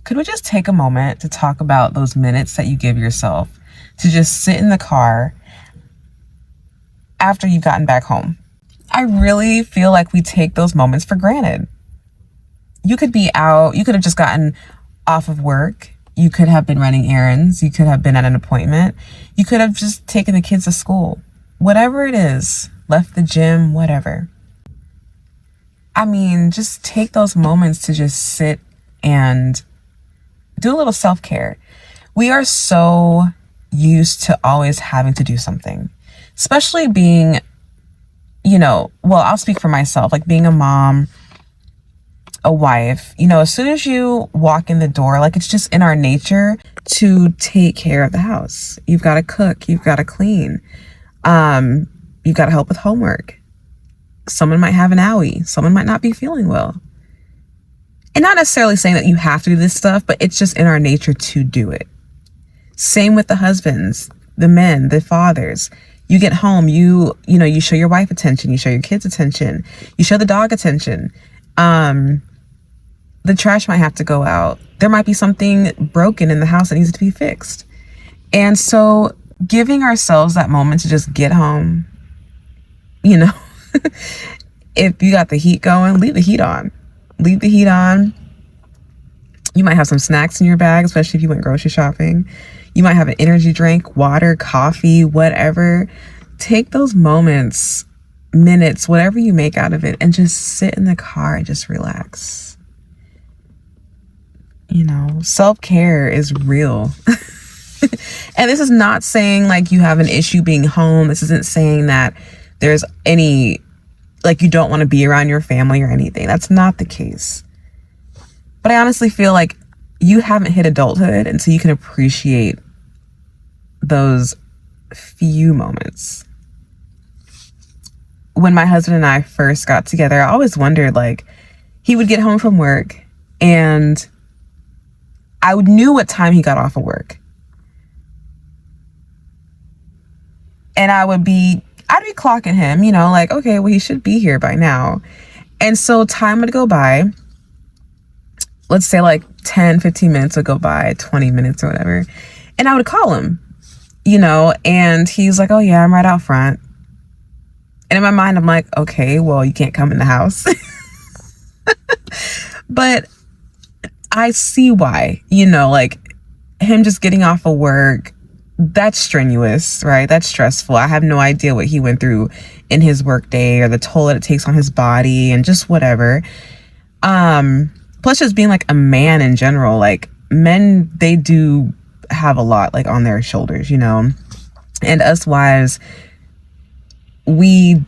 could we just take a moment to talk about those minutes that you give yourself to just sit in the car after you've gotten back home? I really feel like we take those moments for granted. You could be out, you could have just gotten off of work, you could have been running errands, you could have been at an appointment, you could have just taken the kids to school. Whatever it is, left the gym, whatever. I mean, just take those moments to just sit and do a little self-care. We are so used to always having to do something, especially being, well, I'll speak for myself, like being a mom, a wife, as soon as you walk in the door, like it's just in our nature to take care of the house. You've got to cook, you've got to clean, you've got to help with homework. Someone might have an owie, someone might not be feeling well. And not necessarily saying that you have to do this stuff, but it's just in our nature to do it. Same with the husbands, the men, the fathers. You get home, you show your wife attention, you show your kids attention, you show the dog attention. The trash might have to go out. There might be something broken in the house that needs to be fixed. And so giving ourselves that moment to just get home, if you got the heat going, leave the heat on. Leave the heat on. You might have some snacks in your bag, especially if you went grocery shopping. You might have an energy drink, water, coffee, whatever. Take those moments, minutes, whatever you make out of it, and just sit in the car and just relax. Self-care is real. And this is not saying like you have an issue being home. This isn't saying that there's any, like you don't want to be around your family or anything. That's not the case. But I honestly feel like you haven't hit adulthood until you can appreciate those few moments. When my husband and I first got together, I always wondered, like, he would get home from work and I knew what time he got off of work. And I'd be clocking him, like, okay, well, he should be here by now. And so time would go by. Let's say like 10, 15 minutes would go by, 20 minutes or whatever. And I would call him, and he's like, oh yeah, I'm right out front. And in my mind, I'm like, okay, well, you can't come in the house. But I see why, like him just getting off of work, that's strenuous, right? That's stressful. I have no idea what he went through in his work day or the toll that it takes on his body and just whatever. Plus just being like a man in general, like men, they do have a lot like on their shoulders, and us wives, we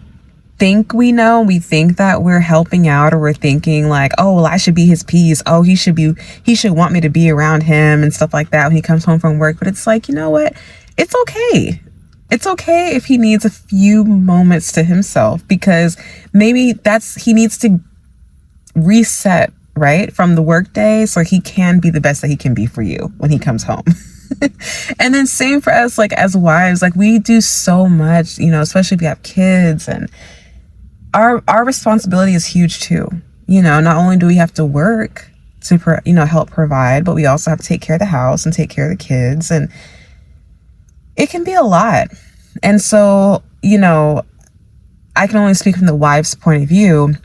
think that we're helping out, or we're thinking like, oh, well, I should be his peace. Oh, he should want me to be around him and stuff like that when he comes home from work. But it's like, you know what? It's okay. It's okay if he needs a few moments to himself, because maybe he needs to reset, right, from the work day so he can be the best that he can be for you when he comes home. And then same for us, like as wives, like we do so much, especially if you have kids, and our responsibility is huge too. Not only do we have to work to help provide, but we also have to take care of the house and take care of the kids, and it can be a lot. And so, I can only speak from the wife's point of view,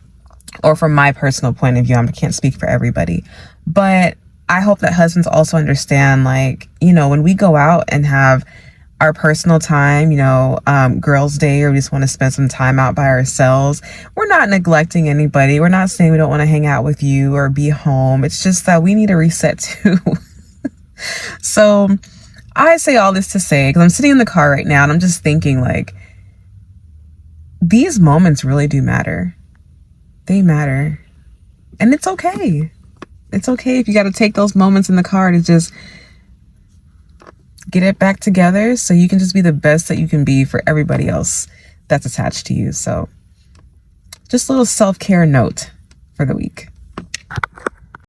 or from my personal point of view. I can't speak for everybody, but I hope that husbands also understand, like, when we go out and have our personal time, girls' day, or we just want to spend some time out by ourselves, we're not neglecting anybody. We're not saying we don't want to hang out with you or be home. It's just that we need a reset too. So I say all this to say, because I'm sitting in the car right now and I'm just thinking, like, these moments really do matter. They matter. And it's okay. It's okay if you got to take those moments in the car to just get it back together so you can just be the best that you can be for everybody else that's attached to you. So just a little self-care note for the week.